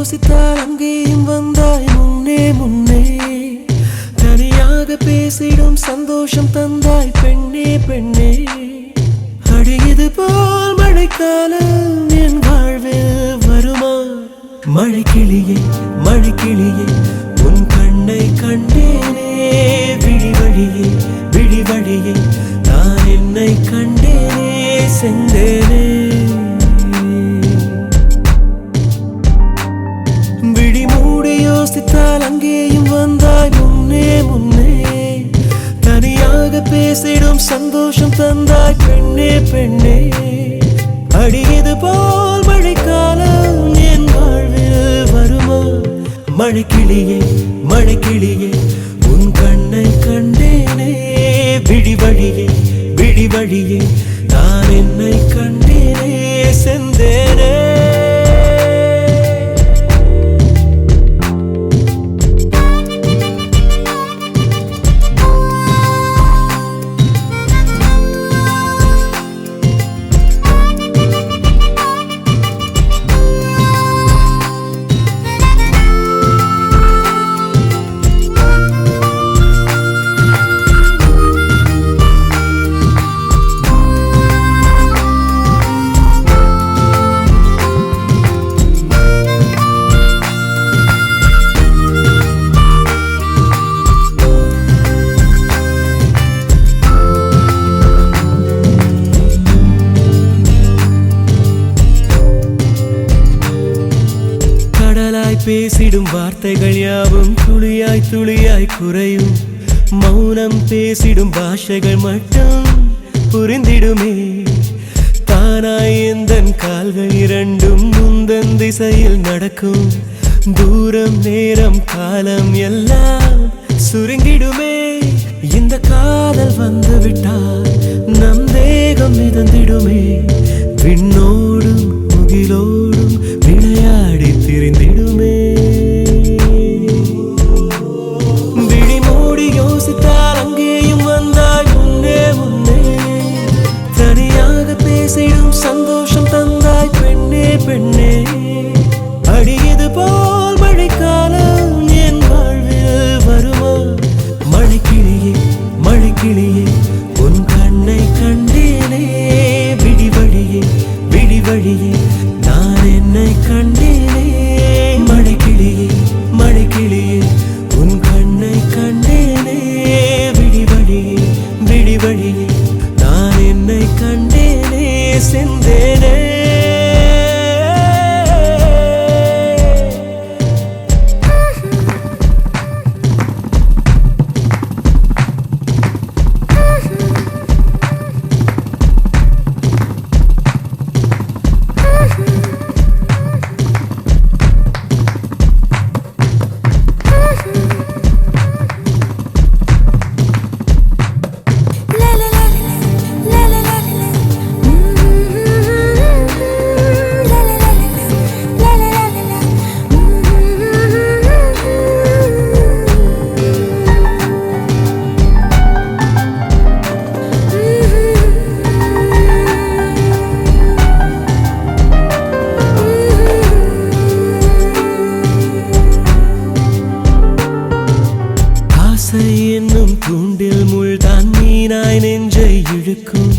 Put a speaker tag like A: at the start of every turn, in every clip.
A: யோசித்தால் அங்கேயும் வந்தாய் முன்னே முன்னே. தனியாக பேசிடும் சந்தோஷம் தந்தாய் பெண்ணே பெண்ணே. அடியது போல் மழைக்காலம் என் வாழ்வில் வருமா? மழைக்கிளியே மழைக்கிளியே உன் கண்ணை கண்டேனே. விழி வழியே விழி வழியே நான் என்னை கண்டேனே செந்தேனே. விழி மூடி யோசித்தால் அங்கேயும் வந்தாய் முன்னே முன்னே. தனியாக பேசிடும் சந்தோஷம் தந்தாய் பெண்ணே பெண்ணே. அடியது போல் மழைக்காலம் என் வாழ்வில் வருமா? மழைக்கிளியே மழைக்கிளியே உன் கண்ணை கண்டேனே. விழி வழியே விழி வழியே நான் என்னை கண்டேனே செந்தேனே. பேசிடும் வார்த்தைகள் யாவும் துளியாய் துளியாய் குறையும். மௌனம் பேசிடும் பாஷைகள் மட்டும் புரிந்திடுமே. தானாய் எந்தன் கால்கள் இரண்டும் முந்தன் திசையில் நடக்கும். தூரம் நேரம் காலம் எல்லாம் சுருங்கிடுமே. இந்த காதல் வந்து விட்டால் நம் தேகம் மிதந்திடுமே. விண்ணோடும் முகிலோடும் விளையாடி திரிந்திடுமே. விழி மூடி யோசித்தால் அங்கேயும் வந்தாய் முன்னே முன்னே. தனியாக பேசிடும் சந்தோஷம் தந்தாய் பெண்ணே பெண்ணே. அடியது போல் மழைக்காலம் என் வாழ்வில் வருமா? மழைக்கிளியே மழைக்கிளியே உன் கண்ணை கண்டேனே. விழி வழியே விழி வழியே நான் என்னை கண்டேனே. மழைக்கிளியே மழைக்கிளியே உன் கண்ணை கண்டேனே. விழி வழியே விழி வழியே நான் என்னை கண்டேனே செந்தேனே. என்னும் தூண்டில் முள்தான் மீனாய் நெஞ்சை இழுக்கும்.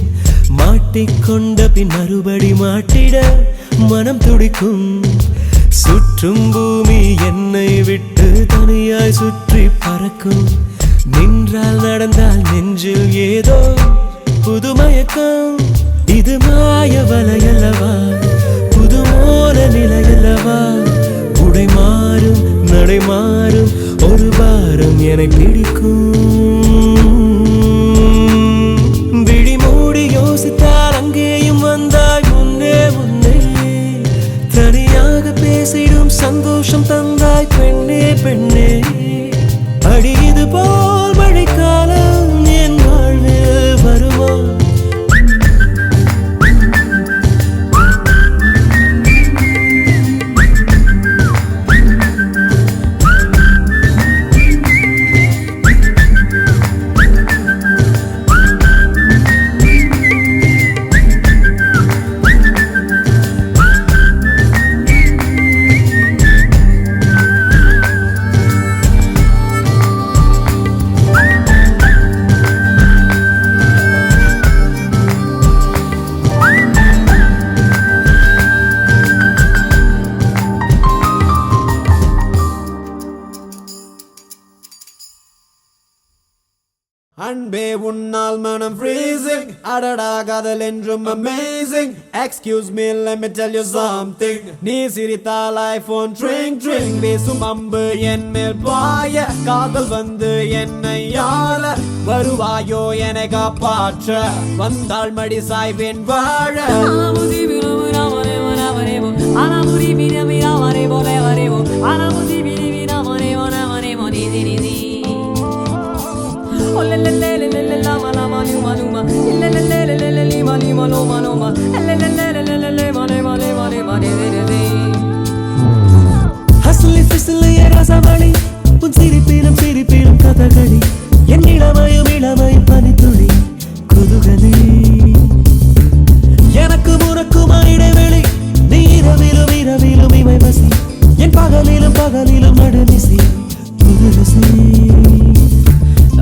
A: மாட்டிக்கொண்ட பின் மறுபடி மாட்டிட மனம் துடிக்கும். சுற்றும் பூமி என்னை விட்டு தனியாய் சுற்றி பறக்கும். நின்றால் நடந்தால் நெஞ்சில் ஏதோ புதுமயக்கம். இது மாய வலையல்லவா? புதுமோல நிலையல்லவா? உடை மாறும் நடை மாறும் ஒரு பாரம் என்னை பிடிக்கும். விழி மூடி யோசித்தால் அங்கேயும் வந்தாய் முன்னே முன்னே. தனியாக பேசிடும் சந்தோஷம் தந்தாய் பெண்ணே பெண்ணே. அடியது போல் மழைக்காலம் என் வாழ்வில் வருமா?
B: அன்பே உன்னால் மனம் freezing அடடா காதல் என்றும் amazing excuse me let me tell you something நீ சிரித்தால் ஐபோன் ட்ரிங் ட்ரிங் வீசும் அம்பு என் மேல் பாய காதல் வந்து என்னை ஆள வருவாயோ என்னை காப்பாற்ற வந்தாள் மடி சாய்வேன் வாழ
A: ஹஸ்லி ஃபிஸ்லி ரசமணி உன் சிரிப்பிலும் சிரிப்பிலும் கதகளி என் இளமையும் இளமையும் பனித்துளி குதுகலி எனக்கு முறக்குமா இடைவெளி நீ இரவிலும் இரவிலும் இமை வசி என் பகலிலும் பகலிலும் நடுநிசி புதுரசி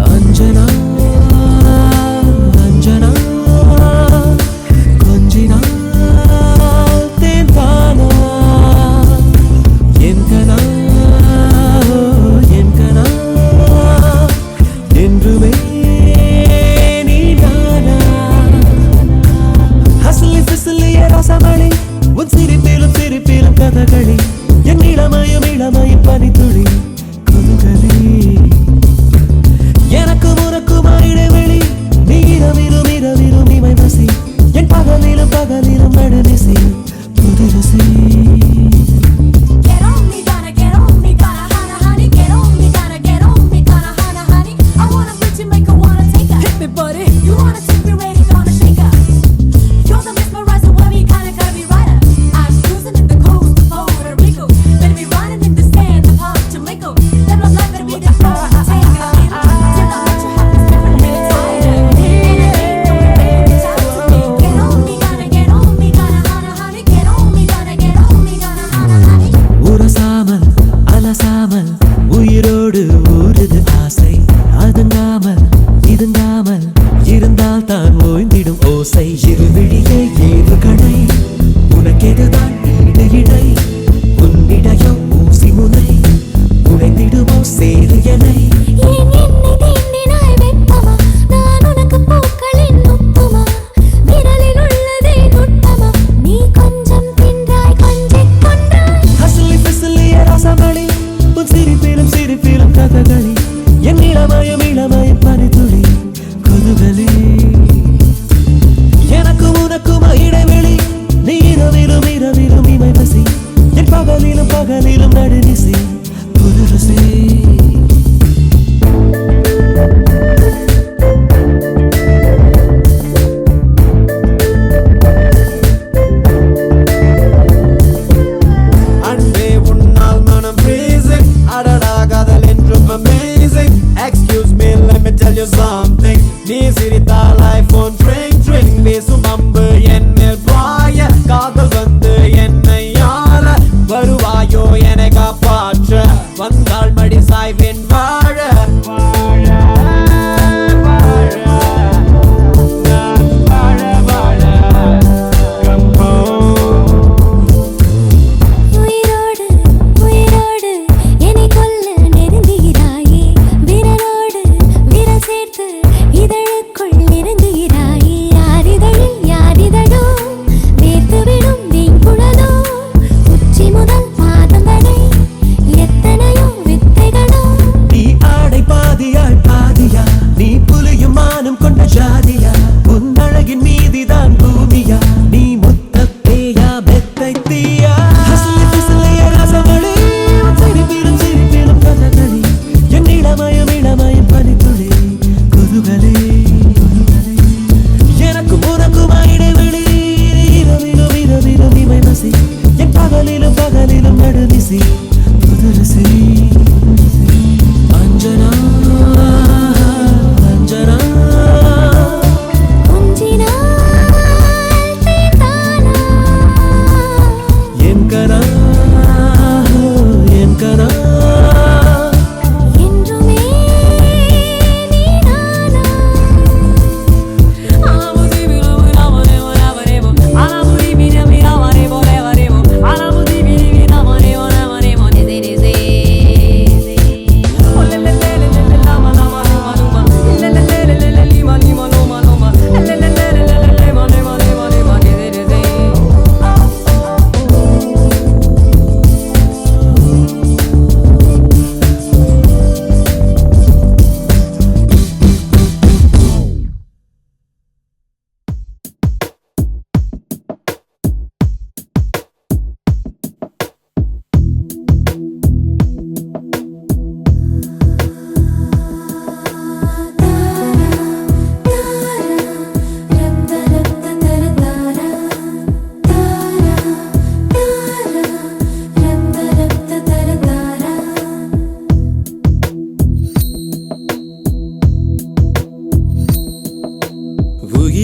A: அஞ்சனா அஞ்சனா கொஞ்சினா தேன்பானா என்கனா என்கனா என்றுமே நீ நானா ஹஸ்லி ஃபிஸ்லி ரசமணி உன் சிரிப்பிலும் சிரிப்பிலும் கதகளி என் இளமையும் இளமையும் பனித்துளி குதுகலி எனக்கு முறக்குமா இடைவெளி நீ இரவிலும் இரவிலும் இமை வசி என் பகலிலும் பகலிலும் நடுநிசி புதுரசி அலசாமல் உயிரோடு ஊறுது ஆசை அதுங்காமல் இதுங்காமல் இருந்தால் தான் ஓய்ந்திடும் ஓசை இருவிழியை ஏது கடை உனக்கெதுதான் ஈடு இடை உன்னிடையோ ஊசி முனை உடைந்திடுமோ சேது எனை சிரிப்பிலும் சிரிப்பிலும் கதகளி என் இளமையும் இளமையும் பனித்துளி குதுகலி எனக்கு உனக்குமா இடைவெளி நீ இரவிலும் இரவிலும் இமை வசி என் பகலிலும் பகலிலும் நடுநிசி புதுரசி amazing excuse me let me tell you something நீ சிரித்தால் ஐபோன் ட்ரிங் ட்ரிங் வீசும் அம்பு என் மேல் பாய காதல் வந்து என்னை ஆள வருவாயோ என்னை காப்பாற்ற வந்தாள் மடி சாய்வேன் வாழ
C: இதழுக்குள் இருந்து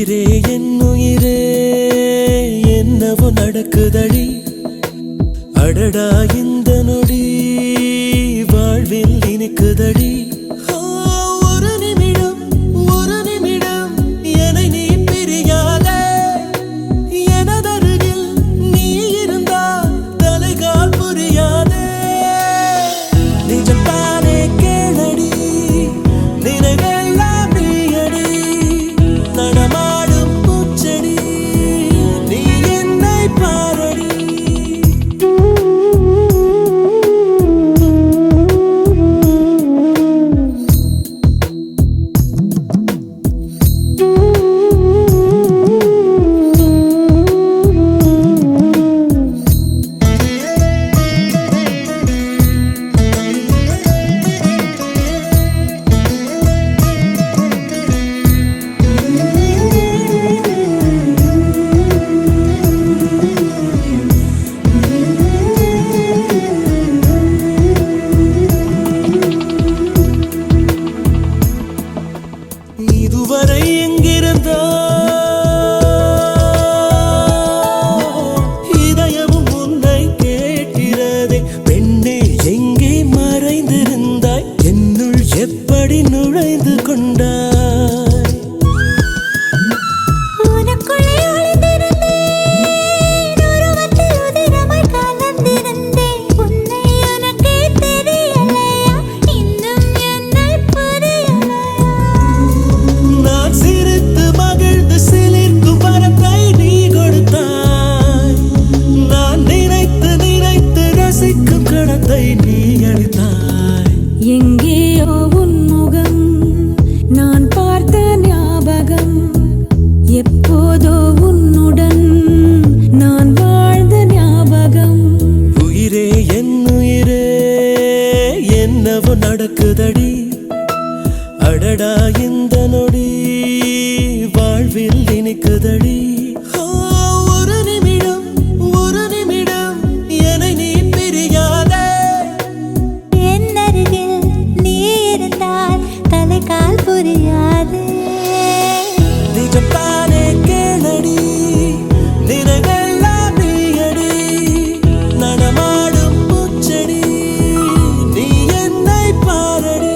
C: உயிரே என் உயிரே என்னவோ நடக்குதடி அடடா இந்த நொடி வாழ்வில் இனிக்குதடி ஒரு நிமிடம் என்னை நீ பிரியாதே எனதருகில் நீ இருந்தால் தலைகால் புரியாதே நிஜம்தானே கேளடி நினைவெல்லாம் நீயடி நடமாடும் பூச்செடி நீ என்னை பாரடி இதுவரை எங்கிருந்தோ இதயமும் உன்னை கேட்கிறதே பெண்ணே எங்கே மறைந்திருந்தாய் என்னுள் எப்படி நுழைந்து கொண்டாய்
D: எங்கேயோ உன் முகம் நான் பார்த்த ஞாபகம் எப்போதோ உன்னுடன் நான் வாழ்ந்த ஞாபகம்
C: உயிரே என் உயிரே என்னவோ நடக்குதடி அடடா இந்த நொடி வாழ்வில் இனிக்குதடி ஒரு நிமிடம் என்னை நீ பிரியாதே
D: என்னருகில் நீ இருந்தால் தலைகால் புரியாது
C: நிஜம்தானே கேளடி நினைவெல்லாம் நீயடி நடமாடும் பூச்செடி நீ என்னை பாரடி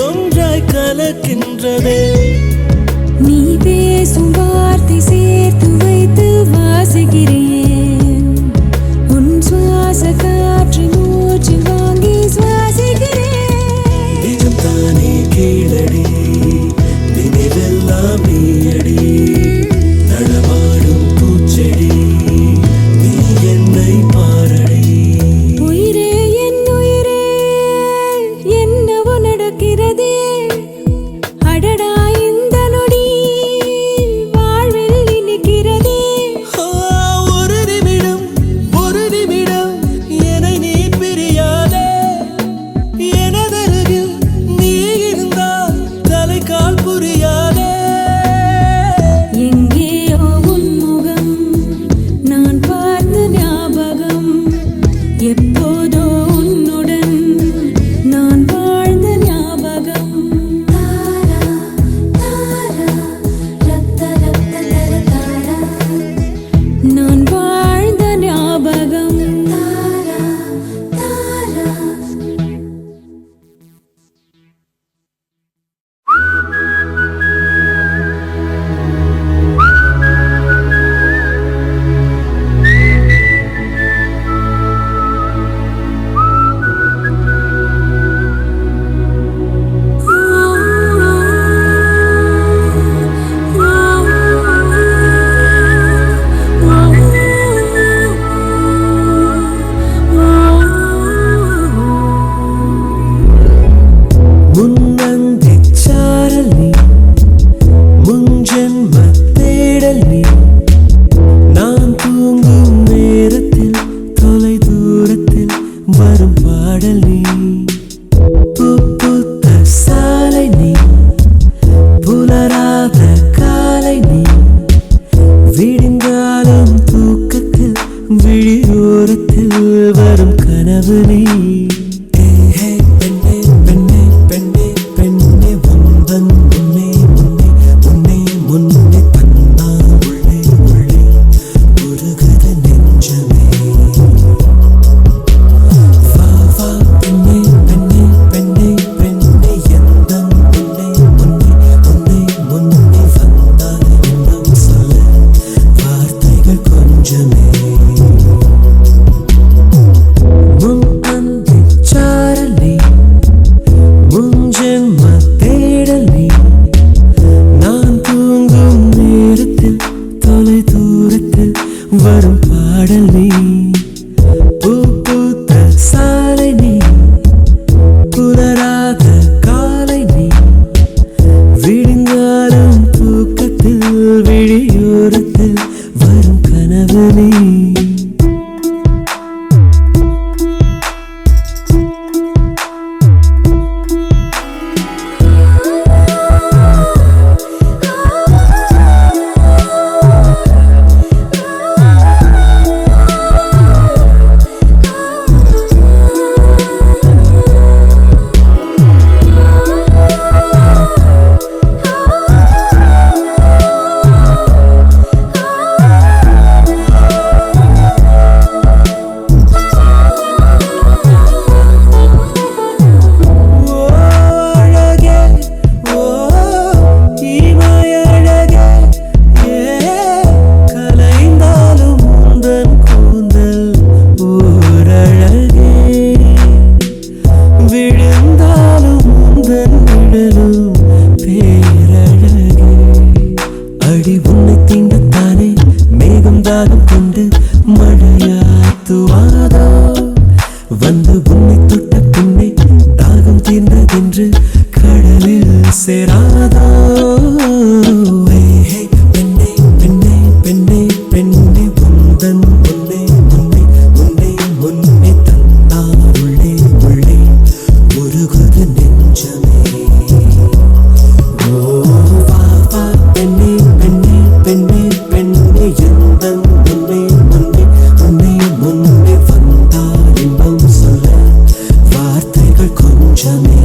C: ஒன்றாய் கலக்கின்றதே
D: நீ பேசும் வார்த்தை சேர்த்து வைத்து வாசிக்கிறேன் உன் சுவாச காற்று மூச்சு வாங்கி சுவாசிக்கிறேன்
C: நிஜம்தானே கேளடி நினைவெல்லாம் நீயடி நடமாடும் பூச்செடி நீ என்னை பாரடி
D: உயிரே என் உயிரே என்னவோ நடக்கிறதே அடடா இந்த நொடி வாழ்வில் இனிக்கிறதே
C: ஒரு நிமிடம் என்னை நீ பிரியாதே எனதருகில் நீ இருந்தால் தலைகால் புரியாதே கடலில் சேராதோ பெண்ணே பெண்ணே பெண்ணே பெண்ணே உந்தன் முன்னே முன்னே முன்னே முன்னே தந்தார் உள்ளே உள்ளே உருகுது நெஞ்சமே வா வா பெண்ணே பெண்ணே பெண்ணே பெண்ணே எந்தன் முன்னே முன்னே முன்னே முன்னே வந்தார் இன்பம் சொல்ல வார்த்தைகள் கொஞ்சமே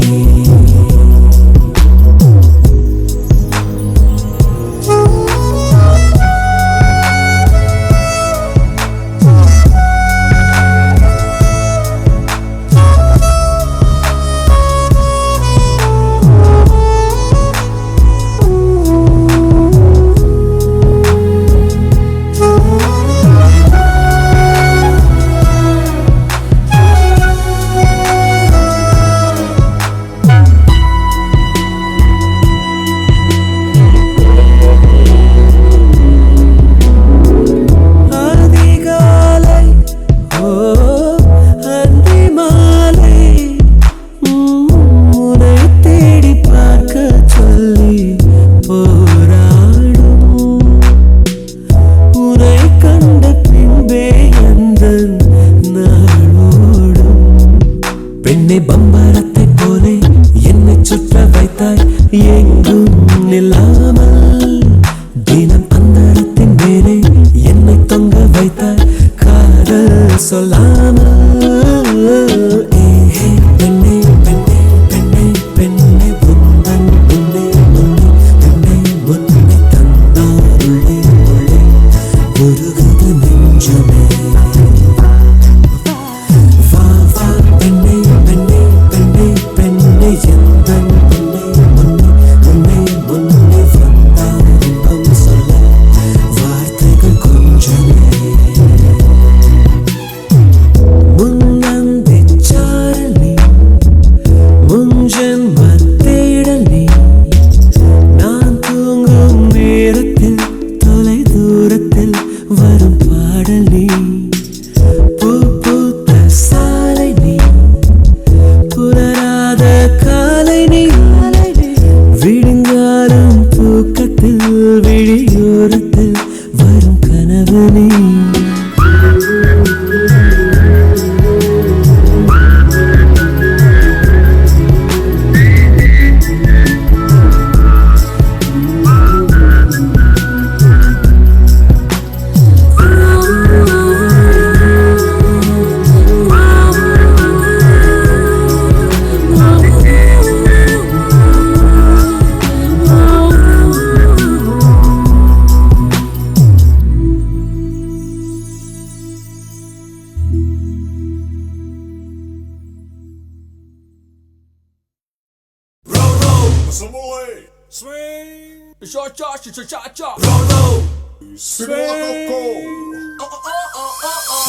C: பெண்ணே பம்பரத்தை போலே என்னை சுற்ற வைத்தாய் எங்கும் நில்லாமல் தினம் அந்தரத்தின் மேலே என்னை தொங்க வைத்தாய் காதல் சொல்லாமல் பெண்ணே பெண்ணே பெண்ணே பெண்ணே உந்தன் முன்னே முன்னே பெண்ணே முன்னே தந்தார் உள்ளே உள்ளே உருகுது நெஞ்சமே வரும் பாடல் நீ பூ பூத்த சாலை நீ புலராத காலை நீ விடுங்காலும் தூக்கத்தில் விழியோரத்தில் வரும் கனவு நீ
A: Swing, cha-cha-cha-cha-cha-cha. Roll, swing.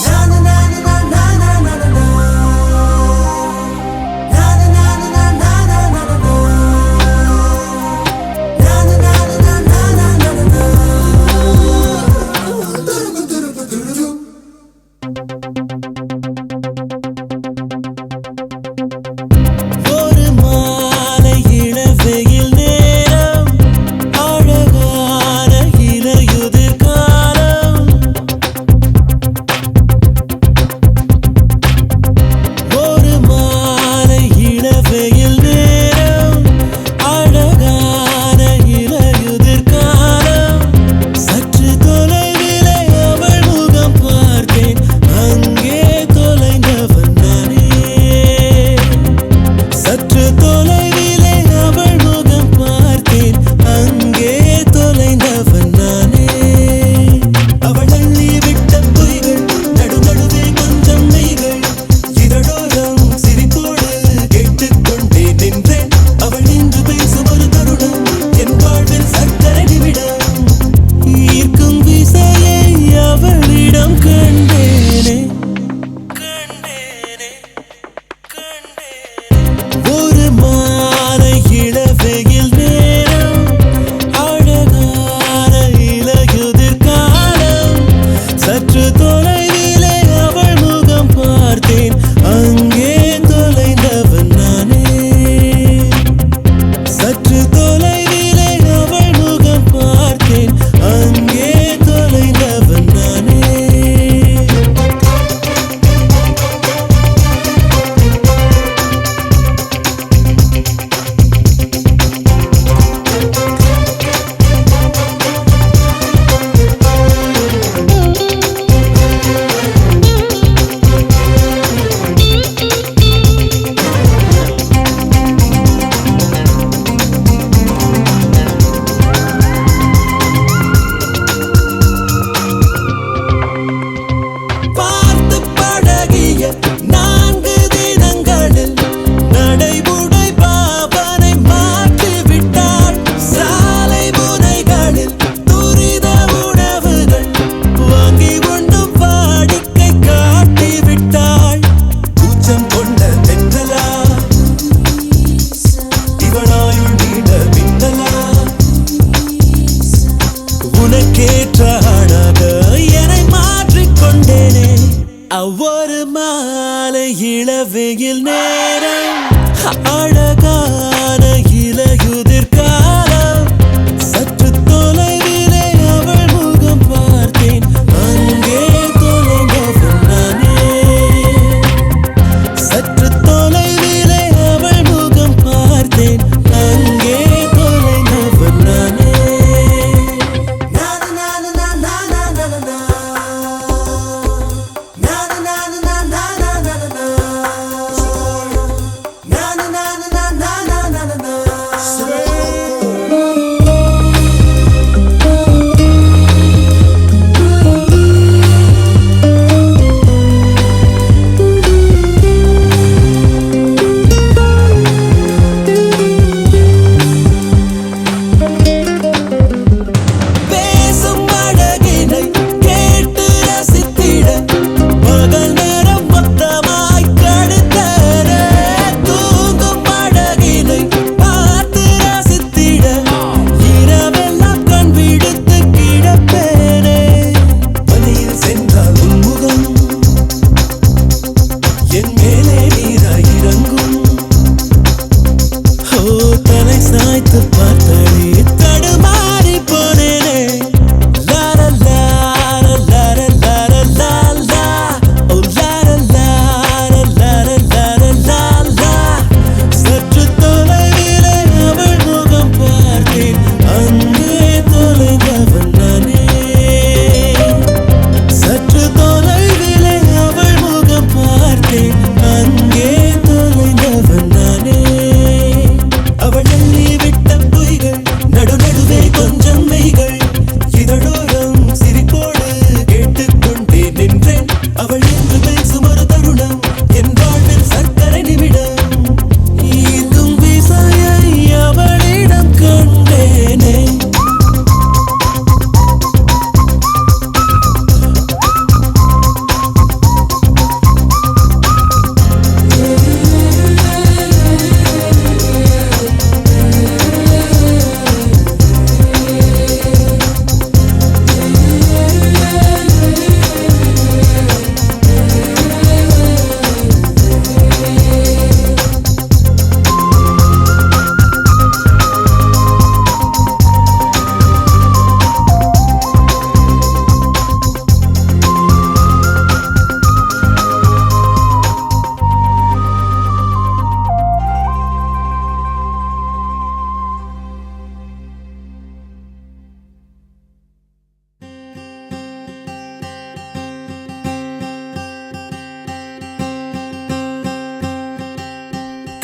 A: Na na na na na na na na na. Na na na na na na na na na. Na na na na na na na na na.
C: ஒரு மாலை இளவெயில் நேரம் அழகான இலையுதிர் காலம் இளவெயில் நேரம் அழகான இலையுதிர் காலம் சற்று தொலைவிலே அவள் முகம் பார்த்தேன் அங்கே தொலைந்தவன் நானே சற்று தொலைவிலே அவள் முகம் பார்த்தேன் அங்கே தொலைந்தவன் நானே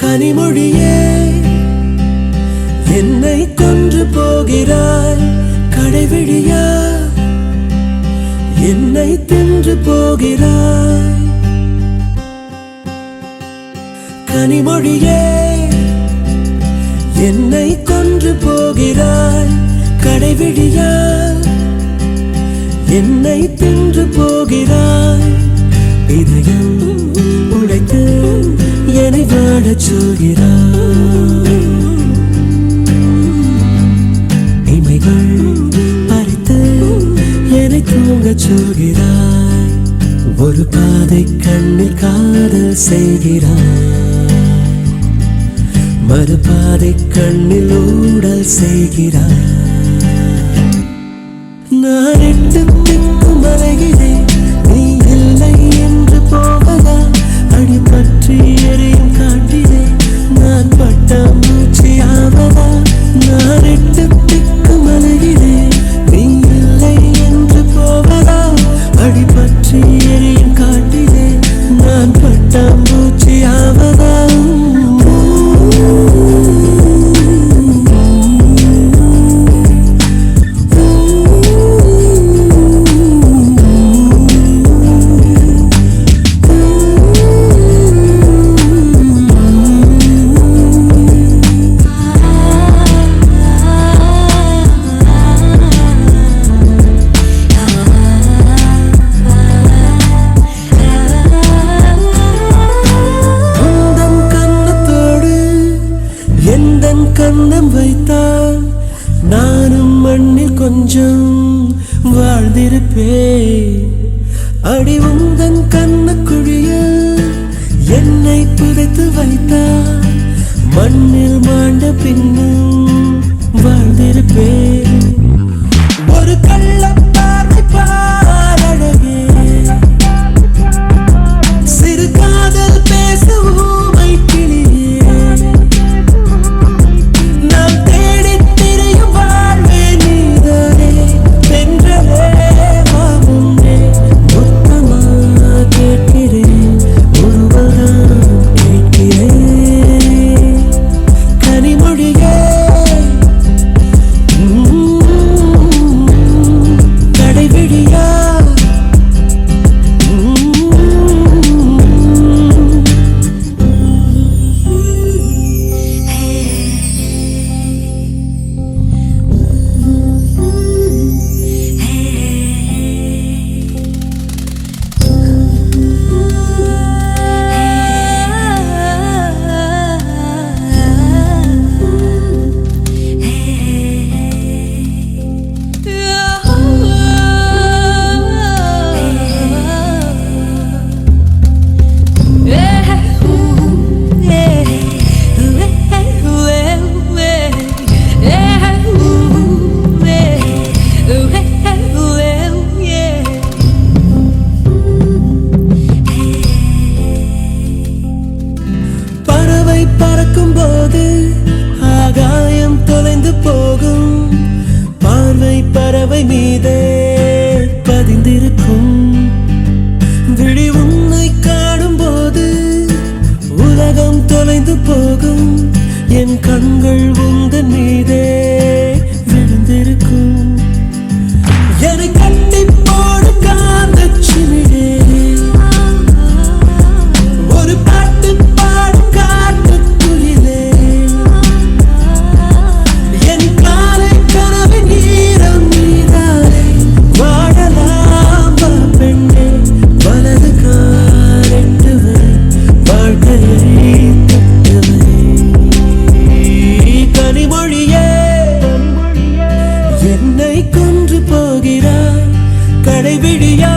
C: கனிமொழியே என்னை கொன்று போகிறாய் கடைவிழியா என்னை தின்று போகிறாய் கனிமொழியே என்னை கொன்று போகிறாய் கடைவிழியா என்னை தின்று போகிறாய் இதயம் உடைத்து என்னை வாழச் சொல்கிறாய் இமைகள் பறித்து என்னை தூங்கச் சொல்கிறாய் ஒரு பாதை கண்ணில் காதல் செய்கிறாய் மறுபாதை கண்ணில் ஊடல் செய்கிறாய் நான் எட்டு திக்கும் அலைகிறேன் நீ இல்லை என்று போவதா அடிபற்றி எரியும் காட்டிலே நான் பட்டாம்பூச்சியாவதா நான் எட்டு திக்கும் அலைகிறேன் நீ இல்லை என்று போவதா அடிபற்றி எரியும் காட்டிலே நான் பட்டாம்பூச்சியாவதா கண்ணம் வைத்தால் நானும் மண்ணில் கொஞ்சம் வாழ்ந்திருப்பேன் அடி உந்தன் கண்ண குழியில் என் புதைத்து வைத்தார் மண்ணில் மாண்ட பின்னும் வாழ்ந்திருப்பேன் ஒரு கள்ளப்பார்வை பாரழகே சிறு காதல் பேசுவோம் கிளியே நாம் தேடி திரியும் வாழ்வே நீதானே வென்றலே வாமுன்னே மொத்தமா கேட்கிறேன் ஒருவர்தான் கேட்கிறேன் கனிமொழியே கடைவிழியா பறவை பறக்கும் போது ஆகாயம் தொலைந்து போகும் பார்வை பறவை மீதே பதிந்திருக்கும் விழி உன்னை காணும் போது உலகம் தொலைந்து போகும் என் கண்கள் உந்தன் மீதே விழுந்திருக்கும் என்னை கட்டி போடு காந்தச் சிமிழே ஒரு பாட்டு பாடும் காட்டுக் குயிலே என் காலை கனவின் ஈரம் நீதானே வாழலாம் வா பெண்ணே வலது காலெட்டுவை வாழ்க்கையை தட்டுவை கனிமொழியே என்னை கொன்று போகிறாய் கடைவிழியா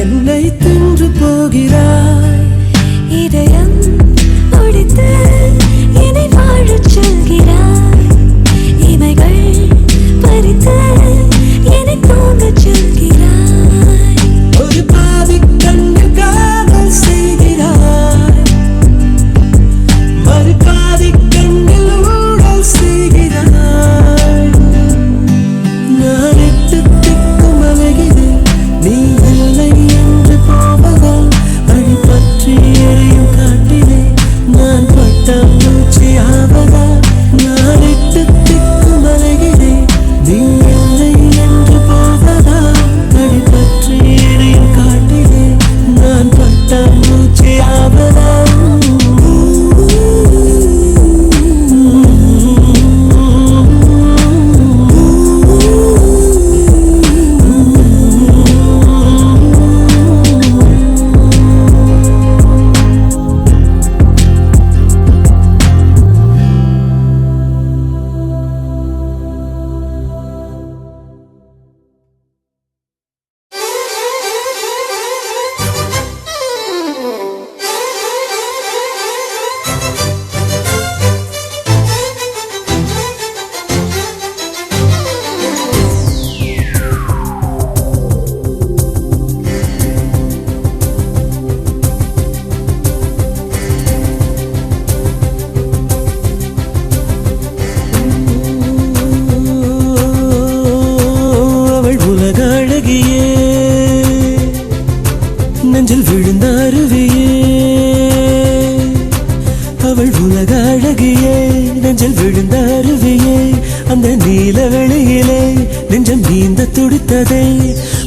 C: என்னை தின்று போகிறாய்
D: இதயம் ஒடித்து என்னை வாழச் சொல்கிறாய் இமைகள் பறித்து என்னை தூங்கச் சொல்கிறாய்
C: ஒரு பாவி கண்ணில் காதல் செய்கிறாய் மறு பாதி கண்ணில் ஊடல் செய்கிறாய் நான் எட்டு திக்கும் அலைகிறேன் நீ இல்லை என்று போவதால் அடி பற்றி எரியும் காட்டிலே நான் பட்ட மூச்சு ஆவதா நான் எட்டு திக்கும் அலைகிறேன் நீ இல்லை என்று போவதால் அடி பற்றி எரியும் காட்டிலே நான் பட்ட மூச்சு ஆவதா அவள் உலக அழகியே நெஞ்சில் விழுந்த அருவியே அவள் உலக அழகியே நெஞ்சில் விழுந்த அருவியே அந்த நீல வெளியிலே நெஞ்சம் நீந்த துடித்ததே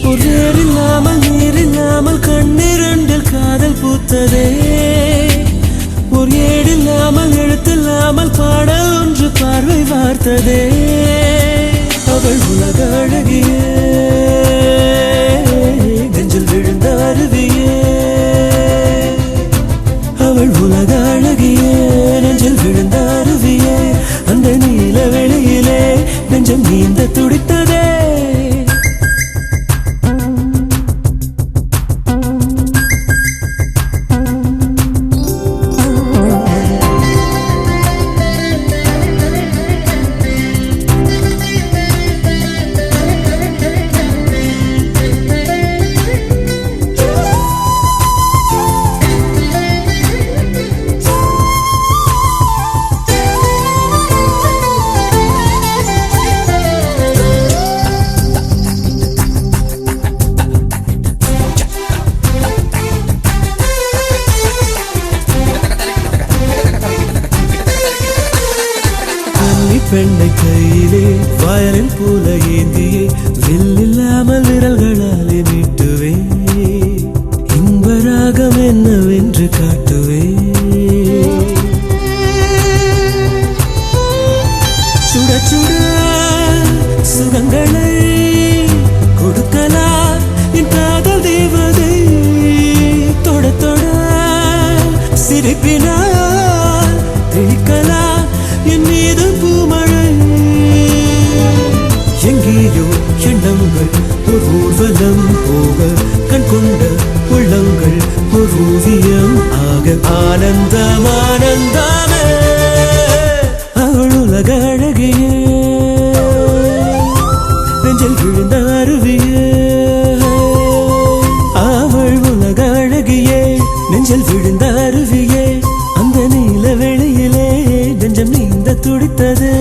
C: ஒரு நேரில்லாமல் நீரில்லாமல் கண்ணிரண்டில் காதல் பூத்ததே ஒரு ஏடில்லாமல் எழுத்தில்லாமல் பாடல் ஒன்று பார்வை வார்த்ததே அவள் உலக அழகியே நெஞ்சில் விழுந்த அருவியே அவள் உலக அழகியே நெஞ்சில் விழுந்த அருவியே அந்த நீல வெளியிலே நெஞ்சம் நீந்த துடித்ததே பெண்ணை கையிலே வயலின் போல ஏந்தியே வில்லில்லாமல் விரல்களாலே மீட்டுவே இன்ப ராகம் என்னவென்று காட்டுவே சுட சுட சுகங்களை கொடுக்கலாம் என் காதல் தேவதை தொட தொட சிரிப்பினால் தெளிக்கலாம் என் மீது பூமழை எங்கேயோ எண்ணங்கள் ஒரு ஊர்வலம் போக கண் கொண்ட உள்ளங்கள் ஒரு ஓவியம் ஆக ஆனந்தம் ஆனந்தமே அவள் உலக அழகியே நெஞ்சில் விழுந்த அருவியே அவள் உலக அழகியே நெஞ்சில் விழுந்த அருவியே அந்த நீல வெளியிலே நெஞ்சம் நீந்த துடித்தது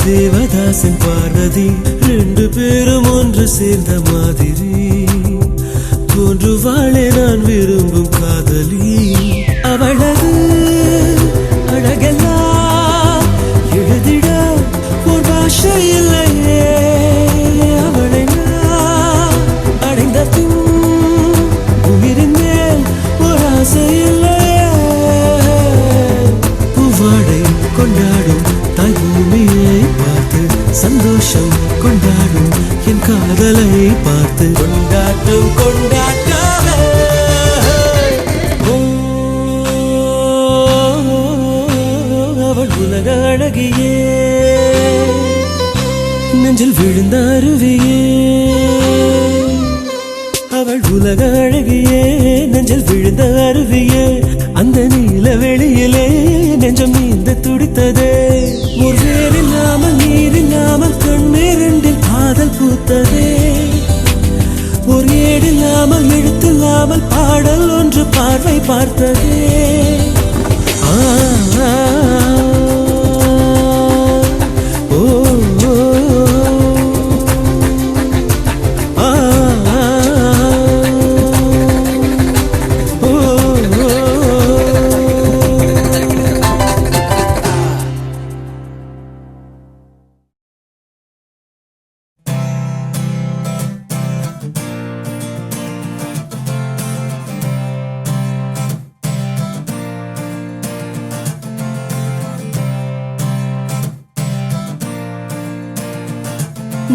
C: தேவதாசன் பார்வதி ரெண்டு பேரும் ஒன்று சேர்ந்த மாதிரி தோன்றுவாளே நான் விரும்பும் காதலி அவளது அழகெல்லாம் எழுதிட ஒரு பாஷை இல்லையே அவளை நான் அடைந்த பின் உயிரின் மேல் ஒரு ஆசை இல்லையே பூவாடை கொண்டாடும் தாய் பூமியை பார்த்து சந்தோஷம் கொண்டாடும் என் காதலை பார்த்து கொண்டாட்டம் கொண்டாட்டமே அவள் உலக அழகியே நெஞ்சில் விழுந்த அருவியே அவள் உலக அழகியே நெஞ்சில் விழுந்த அருவியே அந்த நீல வெளியிலே நெஞ்சம் நீந்த துடித்ததே ஒரு வேறில்லாமல் நீரில்லாமல் கண்ணீரில் காதல் பூத்ததே ஒரு ஏடில்லாமல் எழுத்தில்லாமல் பாடல் ஒன்று பார்வை பார்த்ததே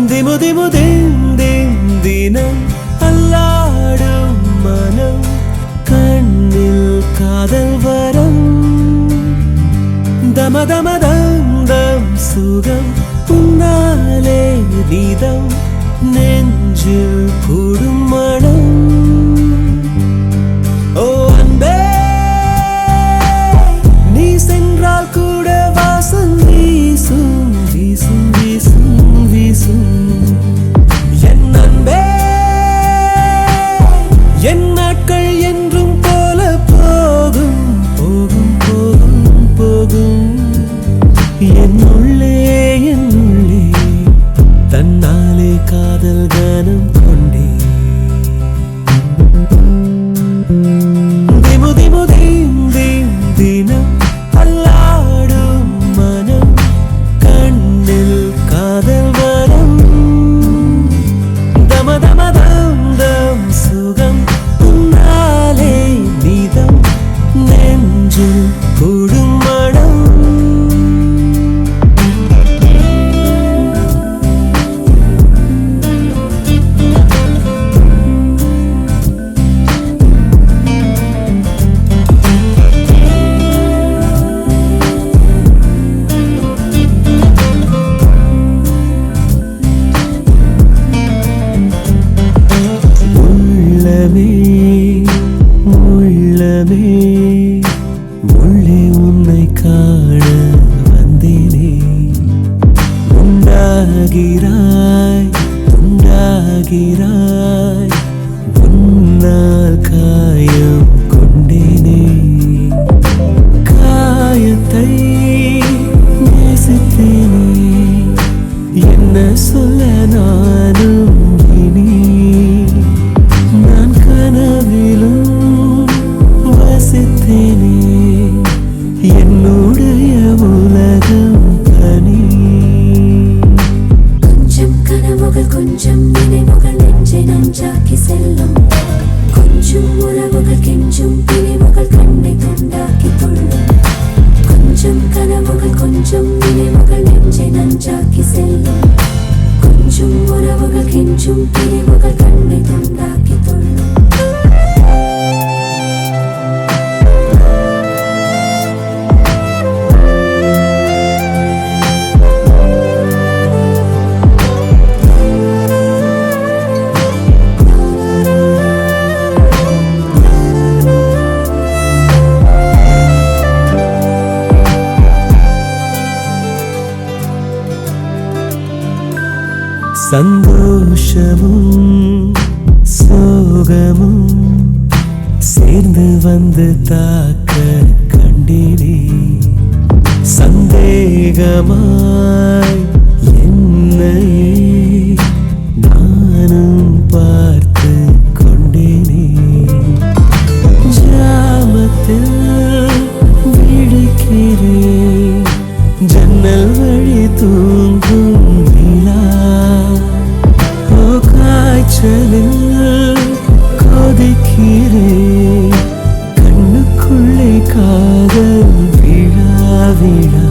C: திமு திமு தினம் அல்லாடும் மனம் கண்ணில் காதல் வரம் தம தம தம் சுகம் உன்னாலே நீதம் நெஞ்சில் கூடும் மனம் ஓ அன்பே நீ சென்றால் கூட வாசம் வீசும் வீசும் வீசும் வீசும் என் அன்பே என் நாட்கள் என்றும் போல போகும் போகும் போகும் போகும் என் உள்ளே தன்னாலே காதல் கானம் கொண்டே உன்னால் காயம் கொண்டேனே காயத்தை நேசித்தேனே என்ன சொல்ல நானும் இனி நான் கனவிலும் வசித்தேனே என்னுடைய உலகம் தனி
D: கொஞ்சம் கனவுகள் கொஞ்சம் நினைவுகள் நெஞ்சை நஞ்சாக்கி செல்லும் கொஞ்சம் உறவுகள் கெஞ்சும் பிரிவுகள் கண்ணை துண்டாக்கி கொள்ளும் கொஞ்சம் கனவுகள் கொஞ்சம் நினைவுகள் நெஞ்சை நஞ்சாக்கி செல்லும் கொஞ்சம் உறவுகள் கெஞ்சும் பிரிவுகள் கண்ணை துண்டாக்கி கொள்ளும்
C: சந்தோஷமும் சோகமும் சேர்ந்து வந்து தாக்க கண்டினே சந்தேகமாய் என்னையே நானும் பார்த்து கொண்டேனே ஜாமத்தில் விழிக்கிறேன் ஜன்னல் வழி தூங்கும் நிலா காய்ச்சலில் கொதிக்கிறேன் கண்ணுக்குள்ளே காதல் விழா விழா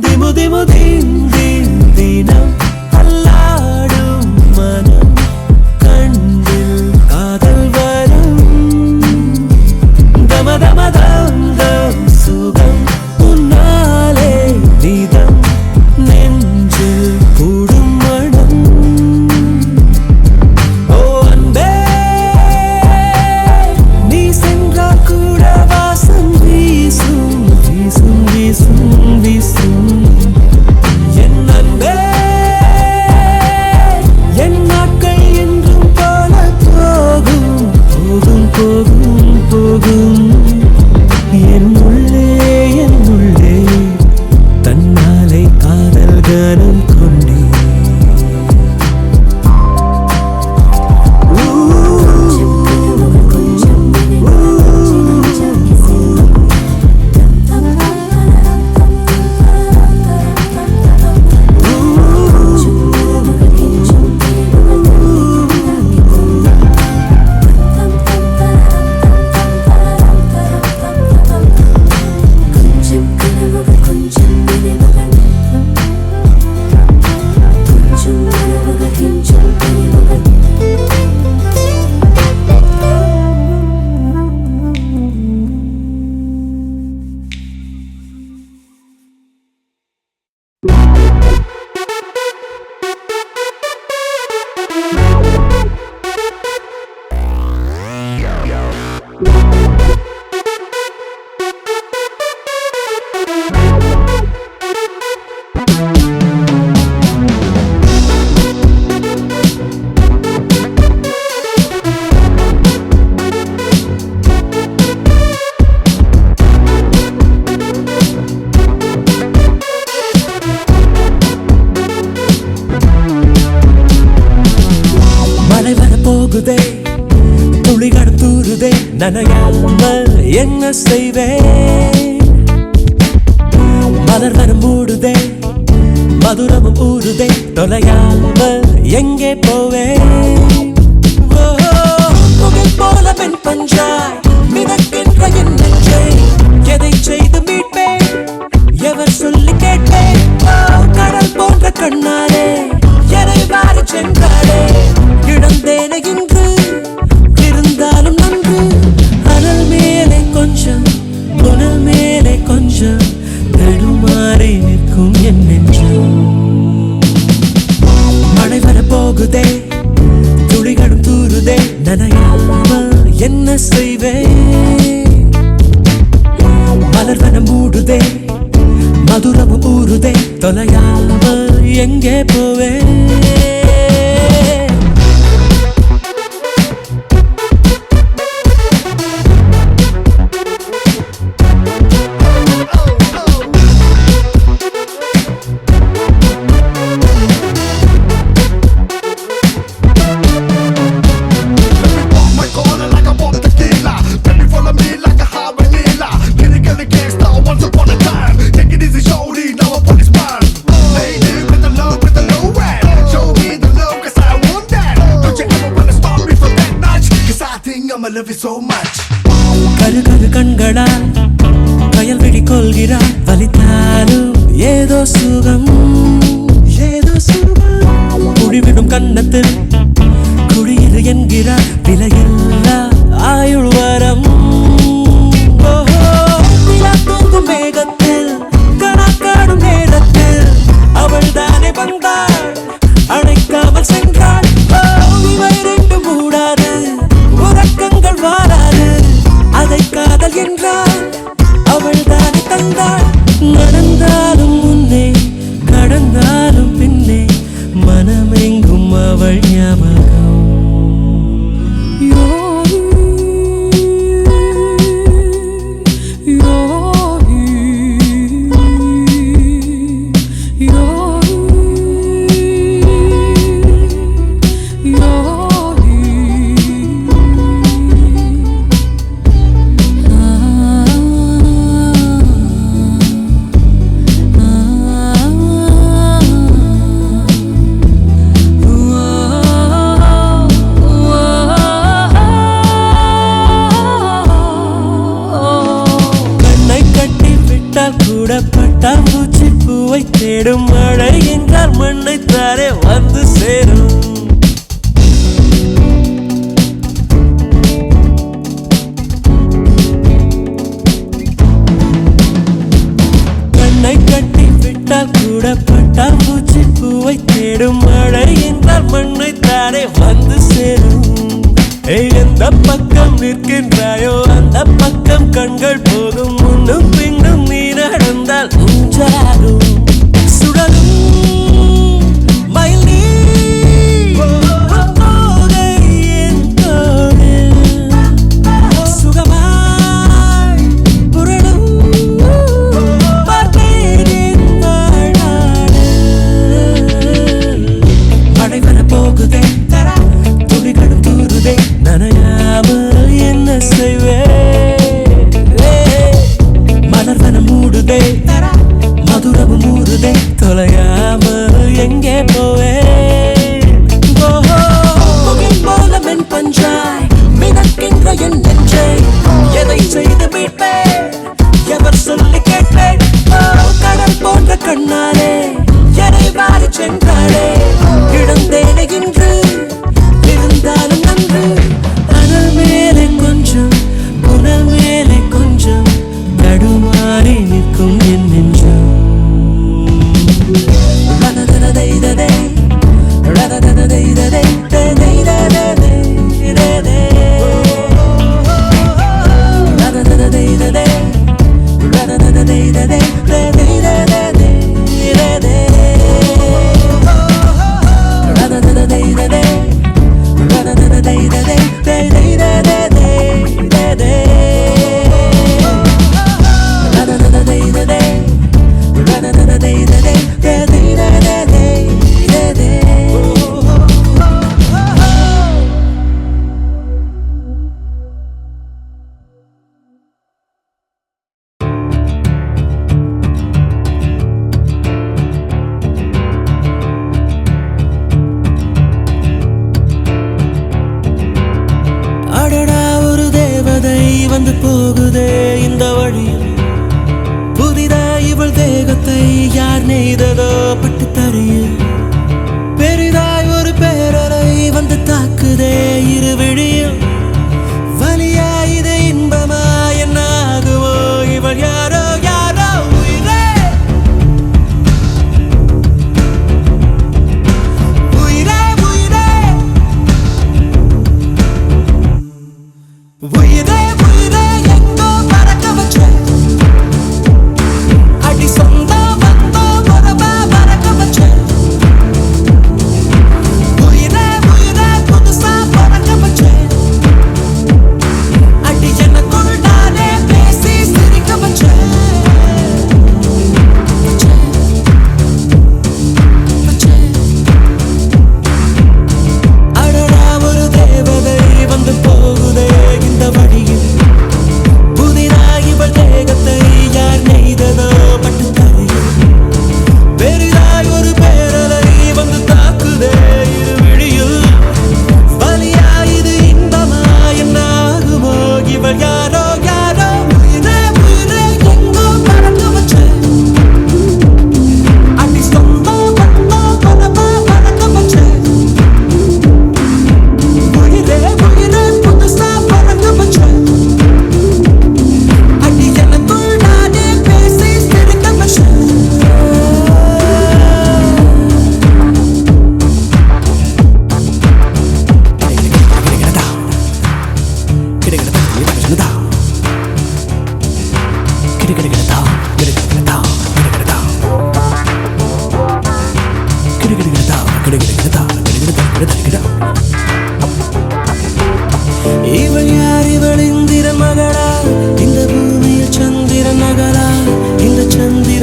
C: திமு திமு தின் தின் தினம் அல்லாடும் மனம் கண்ணில் காதல் வரும் தம தம தம் தம் சுகம் உன்னாலே நிதம் நெஞ்சில் கூடும் மனம் ஓ அன்பே நீ சென்றால் கூட வாசம் வீசும் வீசும் வீசும் வீசும் என் அன்பே என் நாட்கள் என்றும் போல போகும் போகும் போகும் போகும் என் உள்ளே தன்னாலே காதல் கனம் கொண்டே துளிகள் தூருதே நனையாமல் என்ன செய்வேன் மலர்வனம் மூடுதே மதுரமும் ஊறுதே தொலையாமல் எங்கே போவேன் புகழ் போல பெண் பஞ்சாய் மிதக்கின்ற என் நெஞ்சை எதை செய்து மீட்பேன் எவர் சொல்லி கேட்பேன் கடல் போன்ற கண்ணாலே எனை வாரி சென்றாளே இழந்தேனே இன்று இருந்தாலும் நன்று அனல் மேலே கொஞ்சம் புனல் மேலே கொஞ்சம் தடுமாறி நிற்கும் என் நெஞ்சம் மழை வர போகுதே துளிகளும் தூருதே நனையாமல் என்ன செய்வேன் மலர்வனம் மூடுதே மதுரமும் ஊறுதே தொலையாமல் எங்கே போவேன்
E: love you so much.
C: கரு கரு கண்களால் கயல்விழி கொள்கிறாள் வலித்தாலும் ஏதோ சுகம் ஏதோ சுகம் குழிவிடும் கன்னத்தில் குடியிரு என்கிறார் விலையில்லா ஆயுள் வரம் தூங்கும் மேகத்தில் கணக்காடும் நேரத்தில் அவள் தானே வந்தாள் அணைக்காமல் சென்றாள் இவை ரெண்டு மூடாது உறக்கங்கள் வாராது அதை காதல் என்றாள் அவள் தானே தந்தாள் நடந்தாலும் முன்னே கடந்தாலும் பின்னே மனமெங்கும் அவள் ஞாபகம் பட்டாம்பூச்சி பூவை தேடும் மழை என்றால் மண்ணை தாரே வந்து சேரும் கண்ணை கட்டி விட்டால் கூட பட்டாம்பூச்சி பூவை தேடும் மழை என்றால் மண்ணை தாரே வந்து சேரும் எந்த பக்கம் நிற்கின்றாயோ அந்த பக்கம் கண்கள் போகும் முன்னும் பின்னும் நீ நடந்தால் ஊஞ்சாகும் சுடலும் மயில் நீ என் தோளில் சுகமாய் புரளும் பார்த்தேன் வாழ்நாடு மழை வர போகுதே துளிகளும் தூருதே நனையாமல் என்ன செய்வே மலர்வனம் மூடுதே மதுரவு மூடுதே தொலையாமல் எங்கே போவே போல மென் பஞ்சாய் மிதக்கின்ற என் நெஞ்சை எதை செய்து மீட்பேன் எவர் சொல்லி கேட்பேன் கடல் போன்ற கண்ணாலே எதை வாரி சென்றாளே இழந்தேனே இன்று இருந்தாலும் நன்று அனல் மேலே கொஞ்சம் புனல் மேலே கொஞ்சம் தடுமாறி நிற்கும் என் நெஞ்சம் வந்து போகுதே இந்த வழியில் புதிதாய் இவள் தேகத்தை யார் நெய்ததோ பட்டு தரையில் பெரிதாய் ஒரு பேரலை வந்து தாக்குதே இரு விழியில் வலியாய் இது இன்பமா என்ன ஆகுவோ இவள் யாரோ யாரோ உயிரே உயிரே உயிரே உயிரே அடி சொந்தா வந்தோ வரவா வரக்கவ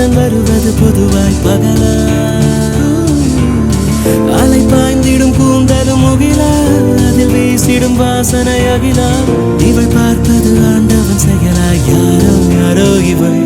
C: சந்திரன் வருவது பொதுவாய் பகலா அலை பாய்ந்திடும் கூந்தலும் முகிலா அதில் வீசிடும் வாசனை அகிலா இவள் பார்ப்பது ஆண்டவன் செயலா யாரோ யாரோ இவள்